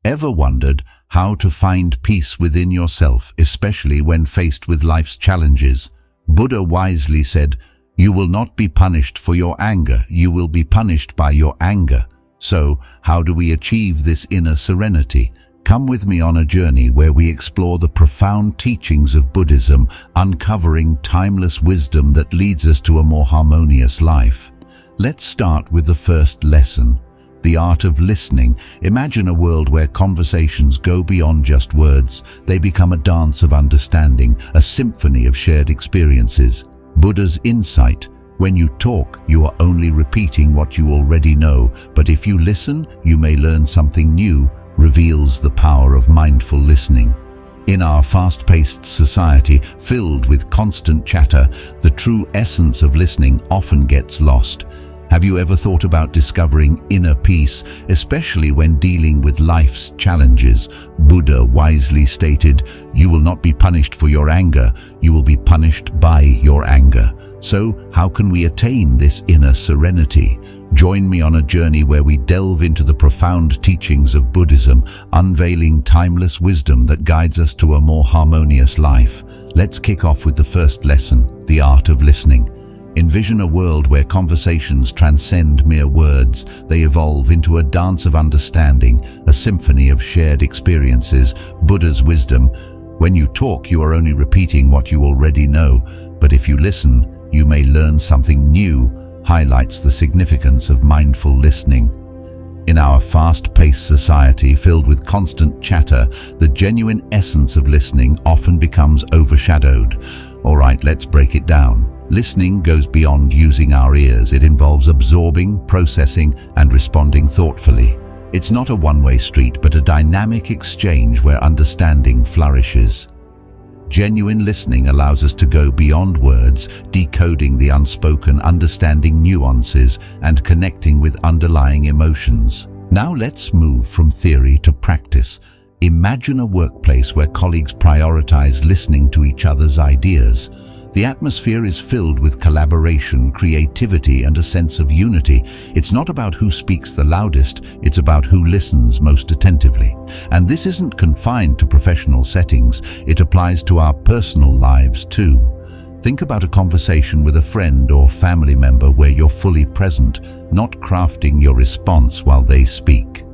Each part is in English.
Ever wondered how to find peace within yourself, especially when faced with life's challenges? Buddha wisely said, "You will not be punished for your anger, you will be punished by your anger." So, how do we achieve this inner serenity? Come with me on a journey where we explore the profound teachings of Buddhism, uncovering timeless wisdom that leads us to a more harmonious life. Let's start with the first lesson, the art of listening. Imagine a world where conversations go beyond just words. They become a dance of understanding, a symphony of shared experiences. Buddha's insight: when you talk, you are only repeating what you already know, but if you listen, you may learn something new, reveals the power of mindful listening. In our fast-paced society, filled with constant chatter, the true essence of listening often gets lost. Have you ever thought about discovering inner peace, especially when dealing with life's challenges? Buddha wisely stated, "You will not be punished for your anger, you will be punished by your anger." So, how can we attain this inner serenity? Join me on a journey where we delve into the profound teachings of Buddhism, unveiling timeless wisdom that guides us to a more harmonious life. Let's kick off with the first lesson, the art of listening. Envision a world where conversations transcend mere words. They evolve into a dance of understanding, a symphony of shared experiences. Buddha's wisdom: when you talk, you are only repeating what you already know, but if you listen, you may learn something new, highlights the significance of mindful listening. In our fast-paced society filled with constant chatter, the genuine essence of listening often becomes overshadowed. All right, let's break it down. Listening goes beyond using our ears. It involves absorbing, processing, and responding thoughtfully. It's not a one-way street, but a dynamic exchange where understanding flourishes. Genuine listening allows us to go beyond words, decoding the unspoken, understanding nuances, and connecting with underlying emotions. Now let's move from theory to practice. Imagine a workplace where colleagues prioritize listening to each other's ideas. The atmosphere is filled with collaboration, creativity, and a sense of unity. It's not about who speaks the loudest, it's about who listens most attentively. And this isn't confined to professional settings, it applies to our personal lives too. Think about a conversation with a friend or family member where you're fully present, not crafting your response while they speak.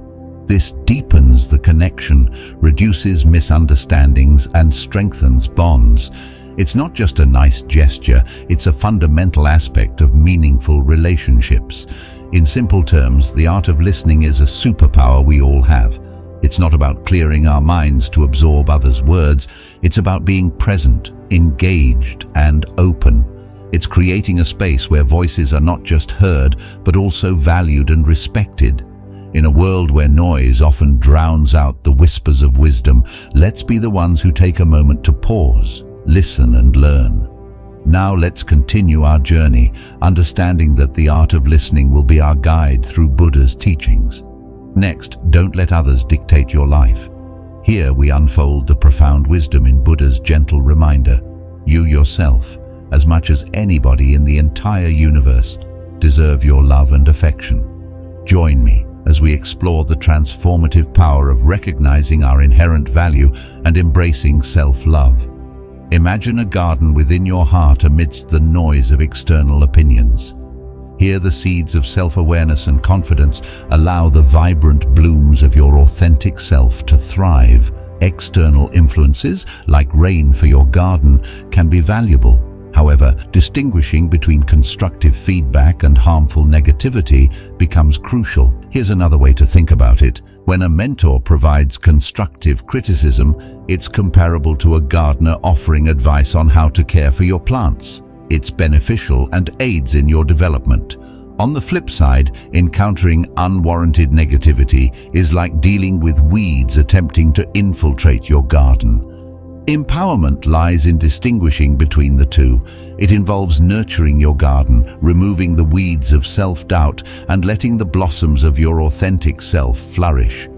This deepens the connection, reduces misunderstandings, and strengthens bonds. It's not just a nice gesture, it's a fundamental aspect of meaningful relationships. In simple terms, the art of listening is a superpower we all have. It's not about clearing our minds to absorb others' words, it's about being present, engaged, and open. It's creating a space where voices are not just heard, but also valued and respected. In a world where noise often drowns out the whispers of wisdom, let's be the ones who take a moment to pause, listen and learn. Now let's continue our journey, understanding that the art of listening will be our guide through Buddha's teachings. Next, don't let others dictate your life. Here we unfold the profound wisdom in Buddha's gentle reminder: you yourself, as much as anybody in the entire universe, deserve your love and affection. Join me as we explore the transformative power of recognizing our inherent value and embracing self-love. Imagine a garden within your heart amidst the noise of external opinions. Here the seeds of self-awareness and confidence allow the vibrant blooms of your authentic self to thrive. External influences, like rain for your garden, can be valuable. However, distinguishing between constructive feedback and harmful negativity becomes crucial. Here's another way to think about it. When a mentor provides constructive criticism, it's comparable to a gardener offering advice on how to care for your plants. It's beneficial and aids in your development. On the flip side, encountering unwarranted negativity is like dealing with weeds attempting to infiltrate your garden. Empowerment lies in distinguishing between the two. It involves nurturing your garden, removing the weeds of self-doubt, and letting the blossoms of your authentic self flourish.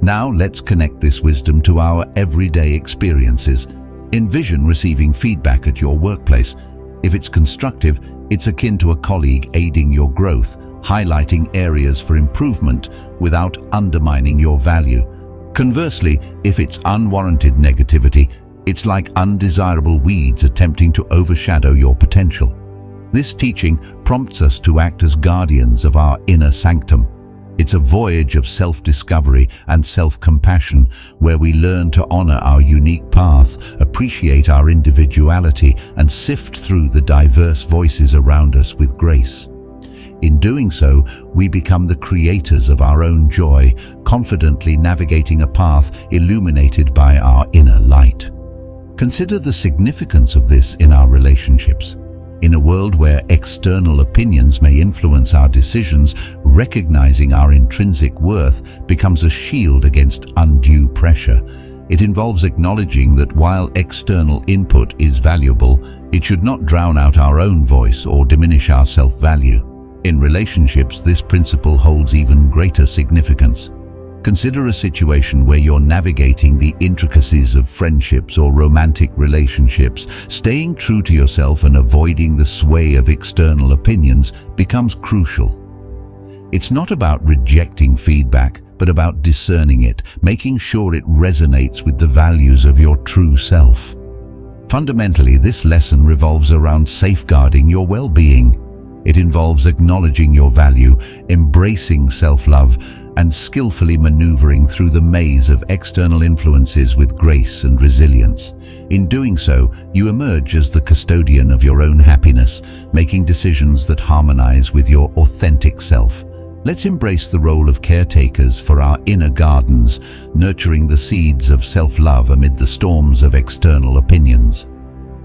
Now let's connect this wisdom to our everyday experiences. Envision receiving feedback at your workplace. If it's constructive, it's akin to a colleague aiding your growth, highlighting areas for improvement without undermining your value. Conversely, if it's unwarranted negativity, it's like undesirable weeds attempting to overshadow your potential. This teaching prompts us to act as guardians of our inner sanctum. It's a voyage of self-discovery and self-compassion where we learn to honor our unique path, appreciate our individuality, and sift through the diverse voices around us with grace. In doing so, we become the creators of our own joy, confidently navigating a path illuminated by our inner light. Consider the significance of this in our relationships. In a world where external opinions may influence our decisions, recognizing our intrinsic worth becomes a shield against undue pressure. It involves acknowledging that while external input is valuable, it should not drown out our own voice or diminish our self-value. In relationships, this principle holds even greater significance. Consider a situation where you're navigating the intricacies of friendships or romantic relationships. Staying true to yourself and avoiding the sway of external opinions becomes crucial. It's not about rejecting feedback, but about discerning it, making sure it resonates with the values of your true self. Fundamentally, this lesson revolves around safeguarding your well-being. It involves acknowledging your value, embracing self-love, and skillfully maneuvering through the maze of external influences with grace and resilience. In doing so, you emerge as the custodian of your own happiness, making decisions that harmonize with your authentic self. Let's embrace the role of caretakers for our inner gardens, nurturing the seeds of self-love amid the storms of external opinions.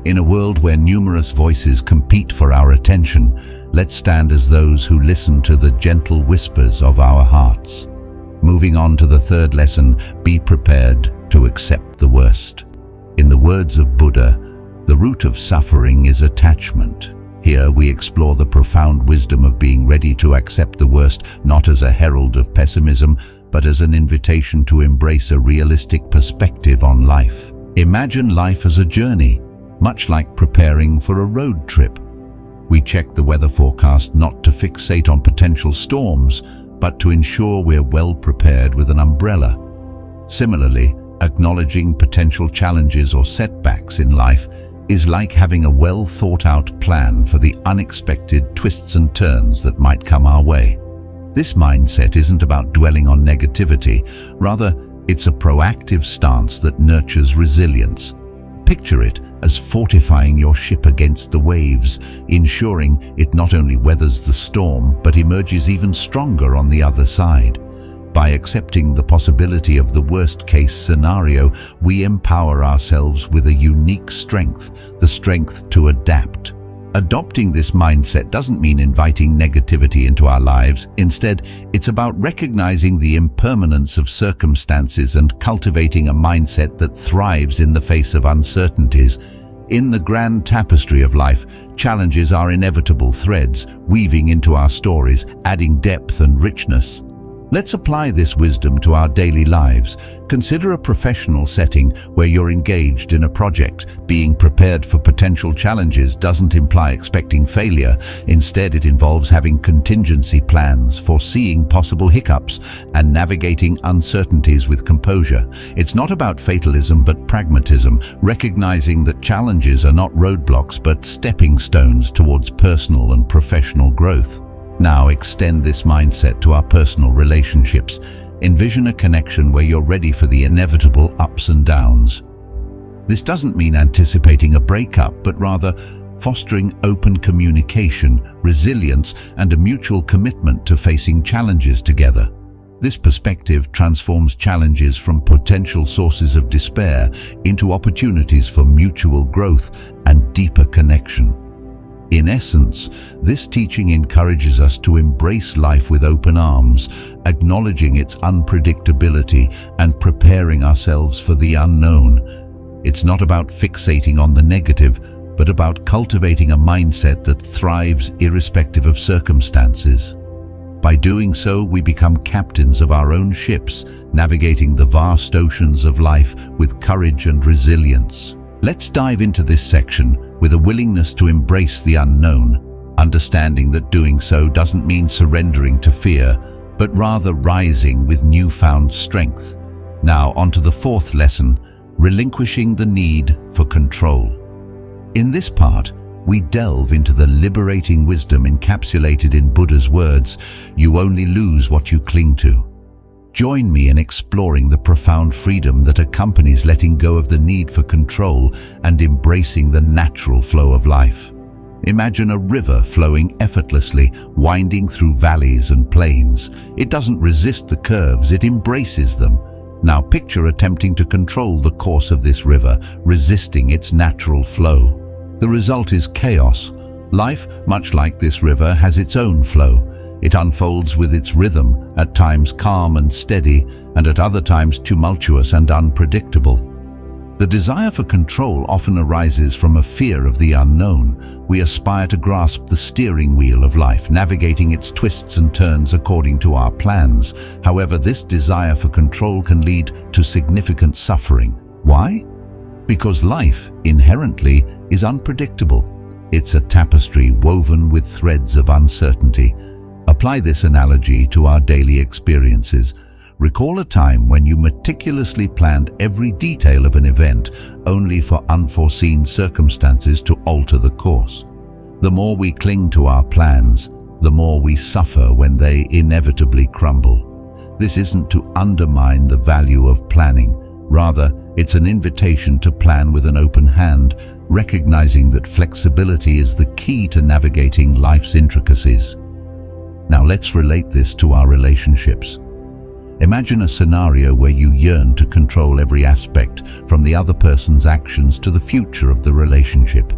In a world where numerous voices compete for our attention, let's stand as those who listen to the gentle whispers of our hearts. Moving on to the third lesson, be prepared to accept the worst. In the words of Buddha, the root of suffering is attachment. Here we explore the profound wisdom of being ready to accept the worst, not as a herald of pessimism, but as an invitation to embrace a realistic perspective on life. Imagine life as a journey, much like preparing for a road trip. We check the weather forecast not to fixate on potential storms, but to ensure we're well prepared with an umbrella. Similarly, acknowledging potential challenges or setbacks in life is like having a well thought out plan for the unexpected twists and turns that might come our way. This mindset isn't about dwelling on negativity, rather, it's a proactive stance that nurtures resilience. Picture it as fortifying your ship against the waves, ensuring it not only weathers the storm, but emerges even stronger on the other side. By accepting the possibility of the worst-case scenario, we empower ourselves with a unique strength, the strength to adapt. Adopting this mindset doesn't mean inviting negativity into our lives. Instead, it's about recognizing the impermanence of circumstances and cultivating a mindset that thrives in the face of uncertainties. In the grand tapestry of life, challenges are inevitable threads, weaving into our stories, adding depth and richness. Let's apply this wisdom to our daily lives. Consider a professional setting where you're engaged in a project. Being prepared for potential challenges doesn't imply expecting failure. Instead, it involves having contingency plans, foreseeing possible hiccups, and navigating uncertainties with composure. It's not about fatalism but pragmatism, recognizing that challenges are not roadblocks but stepping stones towards personal and professional growth. Now extend this mindset to our personal relationships. Envision a connection where you're ready for the inevitable ups and downs. This doesn't mean anticipating a breakup, but rather fostering open communication, resilience, and a mutual commitment to facing challenges together. This perspective transforms challenges from potential sources of despair into opportunities for mutual growth and deeper connection. In essence, this teaching encourages us to embrace life with open arms, acknowledging its unpredictability and preparing ourselves for the unknown. It's not about fixating on the negative, but about cultivating a mindset that thrives irrespective of circumstances. By doing so, we become captains of our own ships, navigating the vast oceans of life with courage and resilience. Let's dive into this section with a willingness to embrace the unknown, understanding that doing so doesn't mean surrendering to fear, but rather rising with newfound strength. Now onto the fourth lesson, relinquishing the need for control. In this part, we delve into the liberating wisdom encapsulated in Buddha's words, "You only lose what you cling to." Join me in exploring the profound freedom that accompanies letting go of the need for control and embracing the natural flow of life. Imagine a river flowing effortlessly, winding through valleys and plains. It doesn't resist the curves, it embraces them. Now picture attempting to control the course of this river, resisting its natural flow. The result is chaos. Life, much like this river, has its own flow. It unfolds with its rhythm, at times calm and steady, and at other times tumultuous and unpredictable. The desire for control often arises from a fear of the unknown. We aspire to grasp the steering wheel of life, navigating its twists and turns according to our plans. However, this desire for control can lead to significant suffering. Why? Because life, inherently, is unpredictable. It's a tapestry woven with threads of uncertainty. Apply this analogy to our daily experiences. Recall a time when you meticulously planned every detail of an event, only for unforeseen circumstances to alter the course. The more we cling to our plans, the more we suffer when they inevitably crumble. This isn't to undermine the value of planning. Rather, it's an invitation to plan with an open hand, recognizing that flexibility is the key to navigating life's intricacies. Now let's relate this to our relationships. Imagine a scenario where you yearn to control every aspect, from the other person's actions to the future of the relationship.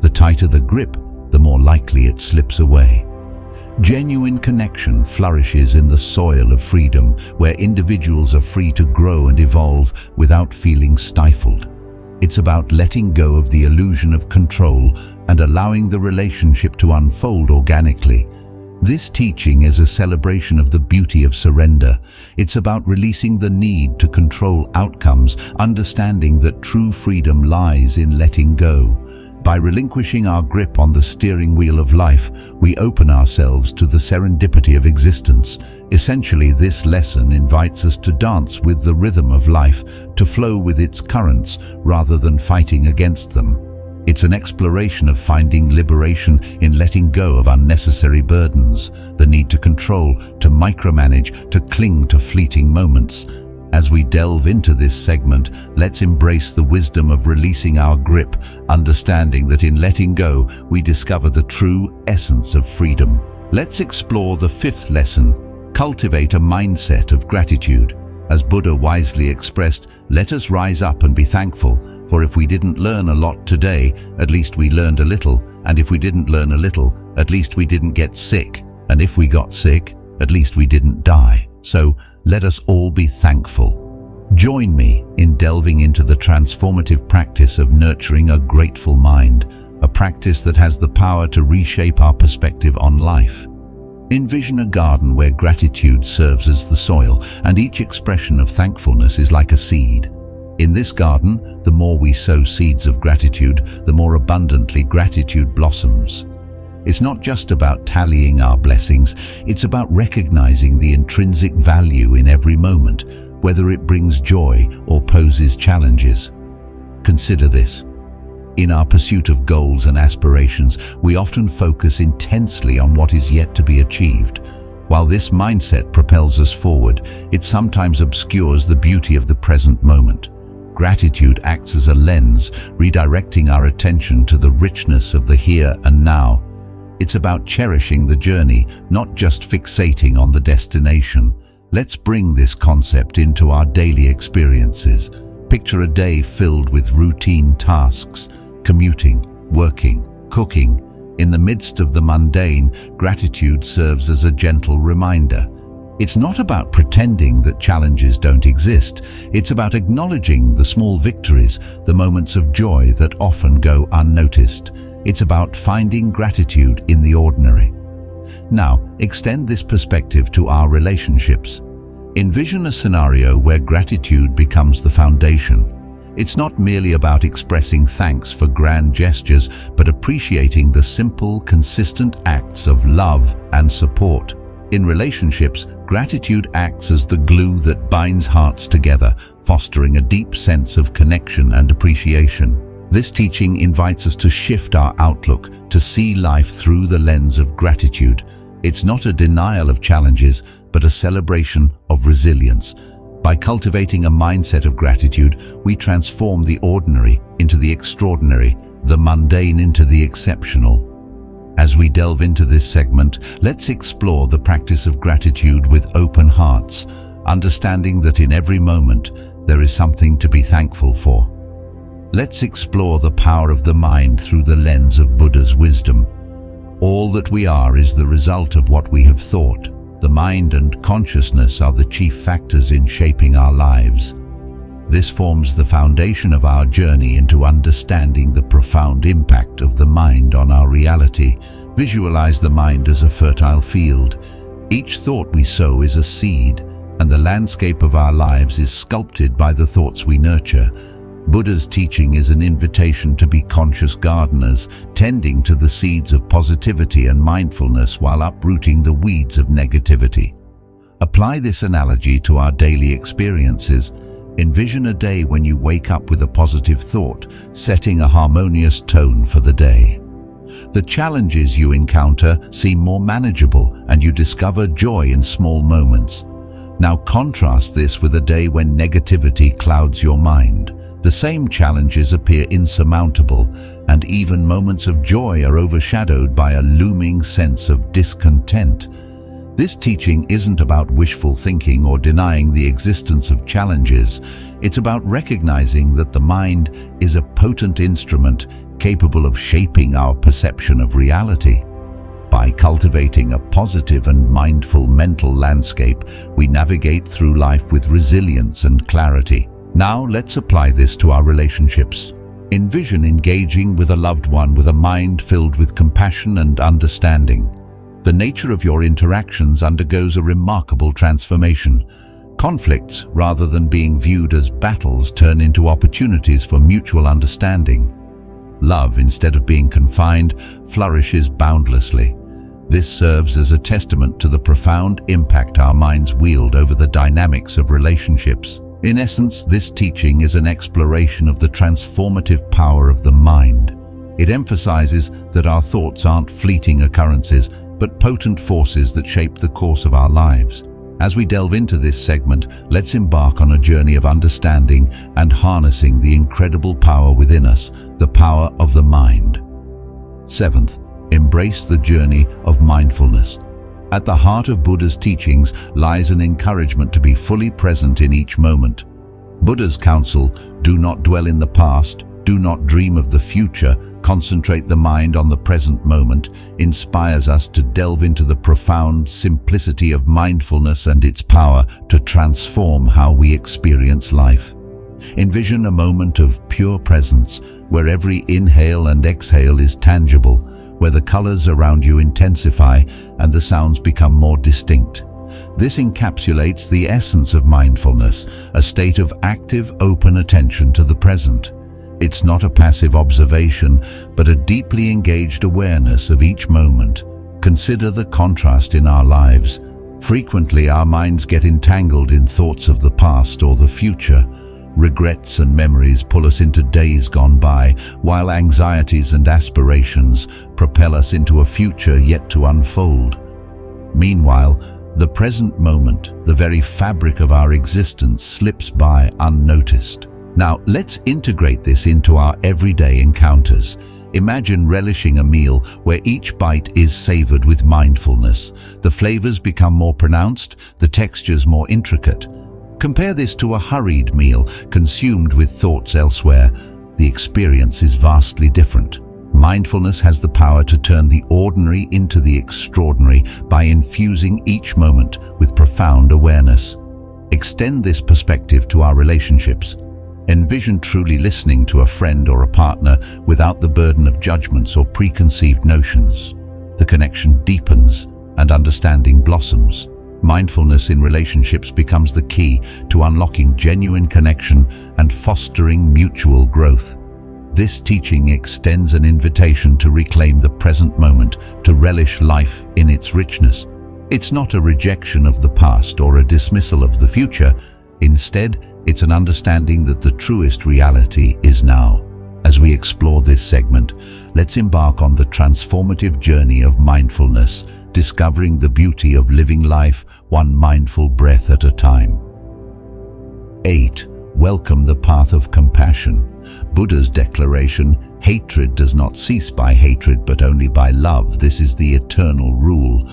The tighter the grip, the more likely it slips away. Genuine connection flourishes in the soil of freedom, where individuals are free to grow and evolve without feeling stifled. It's about letting go of the illusion of control and allowing the relationship to unfold organically. This teaching is a celebration of the beauty of surrender. It's about releasing the need to control outcomes, understanding that true freedom lies in letting go. By relinquishing our grip on the steering wheel of life, we open ourselves to the serendipity of existence. Essentially, this lesson invites us to dance with the rhythm of life, to flow with its currents rather than fighting against them. It's an exploration of finding liberation in letting go of unnecessary burdens, the need to control, to micromanage, to cling to fleeting moments. As we delve into this segment, let's embrace the wisdom of releasing our grip, understanding that in letting go, we discover the true essence of freedom. Let's explore the fifth lesson, cultivate a mindset of gratitude. As Buddha wisely expressed, let us rise up and be thankful. For if we didn't learn a lot today, at least we learned a little. And if we didn't learn a little, at least we didn't get sick. And if we got sick, at least we didn't die. So let us all be thankful. Join me in delving into the transformative practice of nurturing a grateful mind, a practice that has the power to reshape our perspective on life. Envision a garden where gratitude serves as the soil, and each expression of thankfulness is like a seed. In this garden, the more we sow seeds of gratitude, the more abundantly gratitude blossoms. It's not just about tallying our blessings, it's about recognizing the intrinsic value in every moment, whether it brings joy or poses challenges. Consider this. In our pursuit of goals and aspirations, we often focus intensely on what is yet to be achieved. While this mindset propels us forward, it sometimes obscures the beauty of the present moment. Gratitude acts as a lens, redirecting our attention to the richness of the here and now. It's about cherishing the journey, not just fixating on the destination. Let's bring this concept into our daily experiences. Picture a day filled with routine tasks, commuting, working, cooking. In the midst of the mundane, gratitude serves as a gentle reminder. It's not about pretending that challenges don't exist. It's about acknowledging the small victories, the moments of joy that often go unnoticed. It's about finding gratitude in the ordinary. Now, extend this perspective to our relationships. Envision a scenario where gratitude becomes the foundation. It's not merely about expressing thanks for grand gestures, but appreciating the simple, consistent acts of love and support. In relationships, gratitude acts as the glue that binds hearts together, fostering a deep sense of connection and appreciation. This teaching invites us to shift our outlook, to see life through the lens of gratitude. It's not a denial of challenges, but a celebration of resilience. By cultivating a mindset of gratitude, we transform the ordinary into the extraordinary, the mundane into the exceptional. As we delve into this segment, let's explore the practice of gratitude with open hearts, understanding that in every moment there is something to be thankful for. Let's explore the power of the mind through the lens of Buddha's wisdom. All that we are is the result of what we have thought. The mind and consciousness are the chief factors in shaping our lives. This forms the foundation of our journey into understanding the profound impact of the mind on our reality. Visualize the mind as a fertile field. Each thought we sow is a seed, and the landscape of our lives is sculpted by the thoughts we nurture. Buddha's teaching is an invitation to be conscious gardeners, tending to the seeds of positivity and mindfulness while uprooting the weeds of negativity. Apply this analogy to our daily experiences. Envision a day when you wake up with a positive thought, setting a harmonious tone for the day. The challenges you encounter seem more manageable, and you discover joy in small moments. Now contrast this with a day when negativity clouds your mind. The same challenges appear insurmountable, and even moments of joy are overshadowed by a looming sense of discontent. This teaching isn't about wishful thinking or denying the existence of challenges. It's about recognizing that the mind is a potent instrument capable of shaping our perception of reality. By cultivating a positive and mindful mental landscape, we navigate through life with resilience and clarity. Now let's apply this to our relationships. Envision engaging with a loved one with a mind filled with compassion and understanding. The nature of your interactions undergoes a remarkable transformation. Conflicts, rather than being viewed as battles, turn into opportunities for mutual understanding. Love, instead of being confined, flourishes boundlessly. This serves as a testament to the profound impact our minds wield over the dynamics of relationships. In essence, this teaching is an exploration of the transformative power of the mind. It emphasizes that our thoughts aren't fleeting occurrences, but potent forces that shape the course of our lives. As we delve into this segment, let's embark on a journey of understanding and harnessing the incredible power within us, the power of the mind. Seventh, embrace the journey of mindfulness. At the heart of Buddha's teachings lies an encouragement to be fully present in each moment. Buddha's counsel, do not dwell in the past, do not dream of the future, concentrate the mind on the present moment, inspires us to delve into the profound simplicity of mindfulness and its power to transform how we experience life. Envision a moment of pure presence, where every inhale and exhale is tangible, where the colors around you intensify and the sounds become more distinct. This encapsulates the essence of mindfulness, a state of active, open attention to the present. It's not a passive observation, but a deeply engaged awareness of each moment. Consider the contrast in our lives. Frequently, our minds get entangled in thoughts of the past or the future. Regrets and memories pull us into days gone by, while anxieties and aspirations propel us into a future yet to unfold. Meanwhile, the present moment, the very fabric of our existence, slips by unnoticed. Now, let's integrate this into our everyday encounters. Imagine relishing a meal where each bite is savored with mindfulness. The flavors become more pronounced, the textures more intricate. Compare this to a hurried meal consumed with thoughts elsewhere. The experience is vastly different. Mindfulness has the power to turn the ordinary into the extraordinary by infusing each moment with profound awareness. Extend this perspective to our relationships. Envision truly listening to a friend or a partner without the burden of judgments or preconceived notions. The connection deepens and understanding blossoms. Mindfulness in relationships becomes the key to unlocking genuine connection and fostering mutual growth. This teaching extends an invitation to reclaim the present moment, to relish life in its richness. It's not a rejection of the past or a dismissal of the future. Instead, it's an understanding that the truest reality is now. As we explore this segment, let's embark on the transformative journey of mindfulness, discovering the beauty of living life one mindful breath at a time. 8. Welcome the path of compassion. Buddha's declaration, hatred does not cease by hatred but only by love. This is the eternal rule.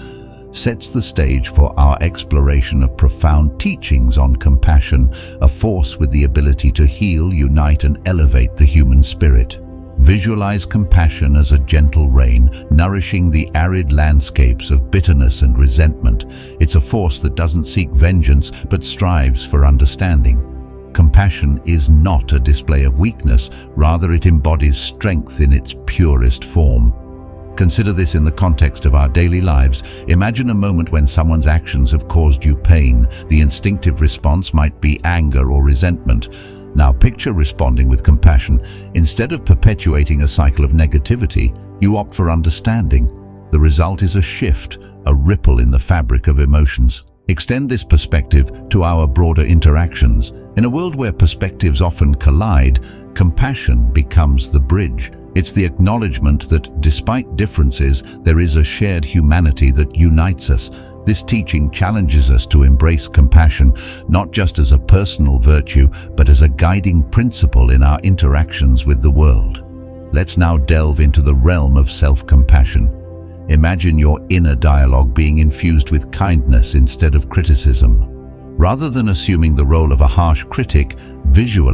Sets the stage for our exploration of profound teachings on compassion, a force with the ability to heal, unite, and elevate the human spirit. Visualize compassion as a gentle rain, nourishing the arid landscapes of bitterness and resentment. It's a force that doesn't seek vengeance but strives for understanding. Compassion is not a display of weakness, rather it embodies strength in its purest form. Consider this in the context of our daily lives. Imagine a moment when someone's actions have caused you pain. The instinctive response might be anger or resentment. Now picture responding with compassion. Instead of perpetuating a cycle of negativity, you opt for understanding. The result is a shift, a ripple in the fabric of emotions. Extend this perspective to our broader interactions. In a world where perspectives often collide, compassion becomes the bridge. It's the acknowledgement that despite differences, there is a shared humanity that unites us. This teaching challenges us to embrace compassion, not just as a personal virtue, but as a guiding principle in our interactions with the world. Let's now delve into the realm of self-compassion. Imagine your inner dialogue being infused with kindness instead of criticism. Rather than assuming the role of a harsh critic, visualize